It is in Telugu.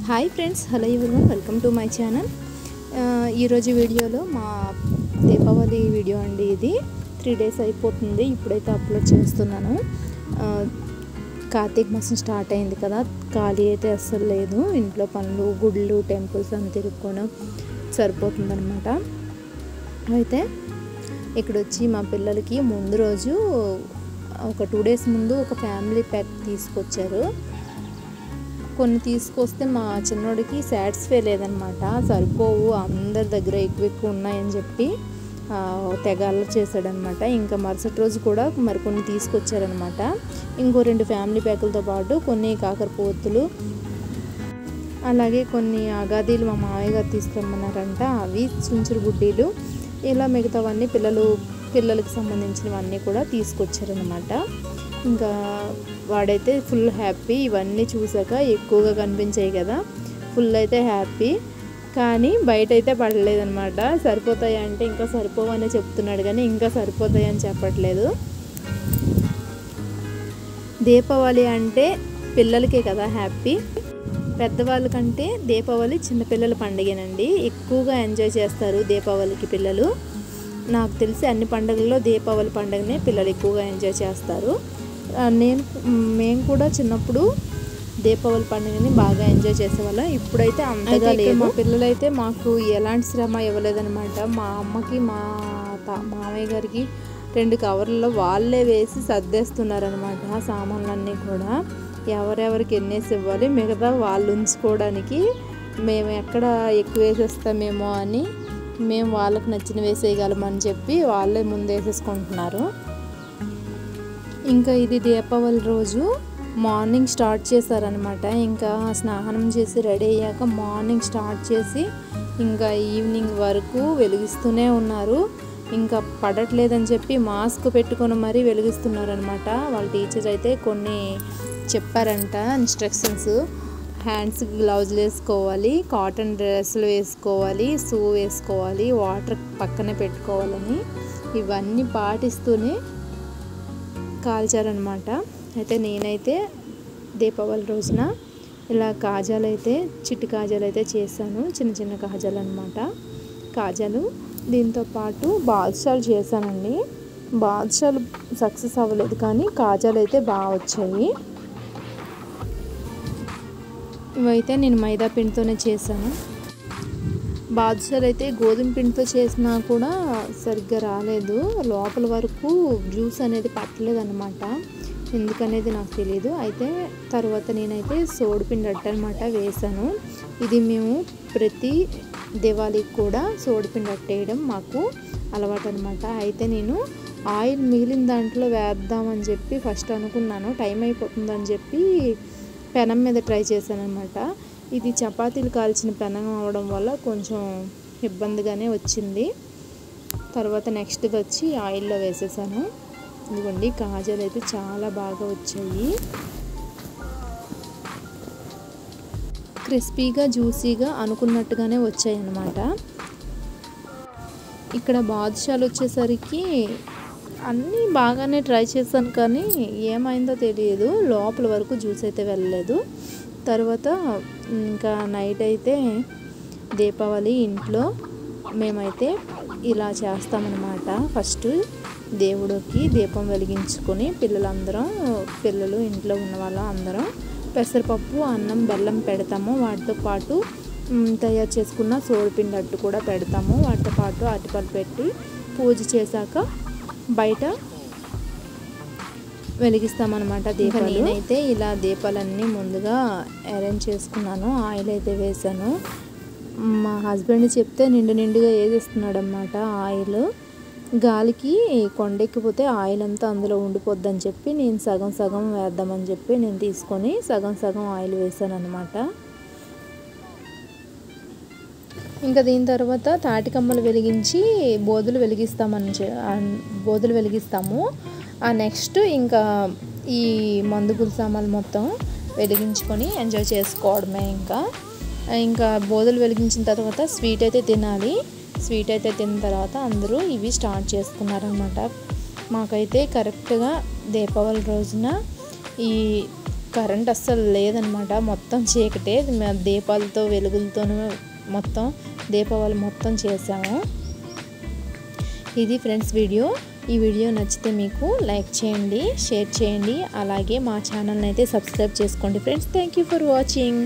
Hi friends, hello everyone, welcome to my channel. ఈరోజు వీడియోలో మా దీపావళి వీడియో అండి. ఇది 3 days అయిపోతుంది, ఇప్పుడైతే అప్లోడ్ చేస్తున్నాను. కార్తీక మాసం స్టార్ట్ అయింది కదా, ఖాళీ అయితే అస్సలు లేదు. ఇంట్లో పనులు, గుళ్ళు, టెంపుల్స్ అని తిరుగుకోవడం సరిపోతుందన్నమాట. అయితే ఇక్కడ వచ్చి మా పిల్లలకి ముందు రోజు ఒక 2 days ముందు ఒక ఫ్యామిలీ ప్యాక్ తీసుకొచ్చారు. కొన్ని తీసుకొస్తే మా చిన్నోడికి సాటిస్ఫై లేదనమాట. సరిపోవు, అందరి దగ్గర ఎక్కువ ఉన్నాయని చెప్పి తెగ అల్లరి చేశాడనమాట. ఇంకా మరుసటి రోజు కూడా మరికొన్ని తీసుకొచ్చారనమాట. ఇంకో 2 ఫ్యామిలీ ప్యాకులతో పాటు కొన్ని కాకరపోతులు, అలాగే కొన్ని అగాదీలు మా మామయ్య గారు తీసుకురమ్మన్నారంట. అవి చుంచురు గుడ్డీలు, ఇలా మిగతావన్నీ పిల్లలకి సంబంధించినవన్నీ కూడా తీసుకొచ్చారనమాట. ఇంకా వాడైతే ఫుల్ హ్యాపీ. ఇవన్నీ చూసాక ఎక్కువగా కనిపించాయి కదా, ఫుల్ అయితే హ్యాపీ. కానీ బయట అయితే పడలేదన్నమాట. సరిపోతాయి అంటే ఇంకా సరిపోవని చెప్తున్నాడు, కానీ ఇంకా సరిపోతాయి అని చెప్పట్లేదు. దీపావళి అంటే పిల్లలకే కదా హ్యాపీ, పెద్దవాళ్ళకంటే దీపావళి చిన్నపిల్లల పండుగేనండి. ఎక్కువగా ఎంజాయ్ చేస్తారు దీపావళికి పిల్లలు. నాకు తెలిసి అన్ని పండుగల్లో దీపావళి పండుగనే పిల్లలు ఎక్కువగా ఎంజాయ్ చేస్తారు. మేము కూడా చిన్నప్పుడు దీపావళి పండుగని బాగా ఎంజాయ్ చేసేవాళ్ళం. ఇప్పుడైతే అంతగా లేదు. మా పిల్లలైతే మాకు ఎలాంటి శ్రమ ఇవ్వలేదన్నమాట. మా అమ్మకి మా మామయ్య గారికి 2 కవర్లలో వాళ్ళే వేసి సర్దేస్తున్నారనమాట. సామాన్లన్నీ కూడా ఎవరెవరికి ఎన్నేసి ఇవ్వాలి, మిగతా వాళ్ళు ఉంచుకోవడానికి. మేము ఎక్కడ ఎక్కువ వేసేస్తామేమో అని మేము వాళ్ళకి నచ్చిన వేసేయగలమని చెప్పి వాళ్ళే ముందు వేసేసుకుంటున్నారు. ఇంకా ఇది దీపావళి రోజు మార్నింగ్ స్టార్ట్ చేశారనమాట. ఇంకా స్నానం చేసి రెడీ అయ్యాక మార్నింగ్ స్టార్ట్ చేసి ఇంకా ఈవినింగ్ వరకు వెలిగిస్తూనే ఉన్నారు. ఇంకా పడట్లేదని చెప్పి మాస్క్ పెట్టుకొని మరీ వెలిగిస్తున్నారనమాట. వాళ్ళ టీచర్ అయితే కొన్ని చెప్పారంట ఇన్స్ట్రక్షన్స్. హ్యాండ్స్కి గ్లౌజులు వేసుకోవాలి, కాటన్ డ్రెస్సులు వేసుకోవాలి, షూ వేసుకోవాలి, వాటర్ పక్కనే పెట్టుకోవాలని ఇవన్నీ పాటిస్తూనే కాల్చారనమాట. అయితే నేనైతే దీపావళి రోజున ఇలా చిట్టి కాజాలు అయితే చేశాను. చిన్న చిన్న కాజాలు అనమాట. కాజాలు దీంతో పాటు బాదుషాలు చేశానండి. బాదుషాలు సక్సెస్ అవ్వలేదు, కానీ కాజాలు అయితే బాగా వచ్చాయి. ఇవైతే నేను మైదా పిండితోనే చేశాను. బాదుషాలు అయితే గోధుమ పిండితో చేసినా కూడా సరిగ్గా రాలేదు. లోపల వరకు జ్యూస్ అనేది పట్టలేదు అనమాట. ఎందుకనేది నాకు తెలియదు. అయితే తర్వాత నేనైతే సోడిపిండి అట్టు అనమాట వేసాను. ఇది మేము ప్రతి దివాళీకి కూడా సోడిపిండి అట్టు వేయడం మాకు అలవాటు అనమాట. అయితే నేను ఆయిల్ మిగిలిన దాంట్లో వేద్దామని చెప్పి ఫస్ట్ అనుకున్నాను. టైం అయిపోతుందని చెప్పి పెనం మీద ట్రై చేశాను అనమాట. ఇది చపాతీలు కాల్చిన పెనం అవడం వల్ల కొంచెం ఇబ్బందిగానే వచ్చింది. తర్వాత నెక్స్ట్ వచ్చి ఆయిల్లో వేసేసాను. ఇదిగోండి, కాజాలు అయితే చాలా బాగా వచ్చాయి. క్రిస్పీగా, జ్యూసీగా అనుకున్నట్టుగానే వచ్చాయి అన్నమాట. ఇక్కడ బాదుషాలు వచ్చేసరికి అన్నీ బాగానే ట్రై చేశాను, కానీ ఏమైందో తెలియదు. లోపల వరకు జ్యూస్ అయితే వెళ్ళలేదు. తర్వాత ఇంకా నైట్ అయితే దీపావళి ఇంట్లో మేమైతే ఇలా చేస్తామన్నమాట. ఫస్ట్ దేవుడికి దీపం వెలిగించుకొని పిల్లలు ఇంట్లో ఉన్న వాళ్ళు అందరం పెసరపప్పు, అన్నం, బెల్లం పెడతాము. వాటితో పాటు తయారు చేసుకున్న సోడిపిండి అట్టు కూడా పెడతాము. వాటితో పాటు అరటిపళ్ళు పెట్టి పూజ చేశాక బయట వెలిగిస్తామన్నమాట దీపాలు. నేనైతే ఇలా దీపాలన్నీ ముందుగా అరేంజ్ చేసుకున్నాను. ఆయిల్ అయితే వేసాను. మా హస్బెండ్ చెప్తే నిండుగా వేసేస్తున్నాడు అన్నమాట. ఆయిల్ గాలికి కొండెక్కిపోతే ఆయిల్ అంతా అందులో ఉండిపోద్దని చెప్పి నేను సగం వేద్దామని చెప్పి నేను తీసుకొని సగం ఆయిల్ వేసాను అనమాట. ఇంకా దీని తర్వాత తాటికమ్మలు వెలిగించి బోధులు వెలిగిస్తాము. నెక్స్ట్ ఇంకా ఈ మందుగుల సామాన్లు మొత్తం వెలిగించుకొని ఎంజాయ్ చేసుకోవడమే. ఇంకా బోధులు వెలిగించిన తర్వాత స్వీట్ అయితే తినాలి. స్వీట్ అయితే తిన్న తర్వాత అందరూ ఇవి స్టార్ట్ చేసుకున్నారనమాట. మాకైతే కరెక్ట్గా దీపావళి రోజున ఈ కరెంట్ అస్సలు లేదనమాట, మొత్తం చీకటే. దీపాలతో వెలుగులతోనూ మొత్తం దీపావళి మొత్తం చేసాము. ఇది ఫ్రెండ్స్ వీడియో. ఈ వీడియో నచ్చితే మీకు లైక్ చేయండి, షేర్ చేయండి, అలాగే మా ఛానల్ని అయితే సబ్స్క్రైబ్ చేసుకోండి friends. Thank you for watching.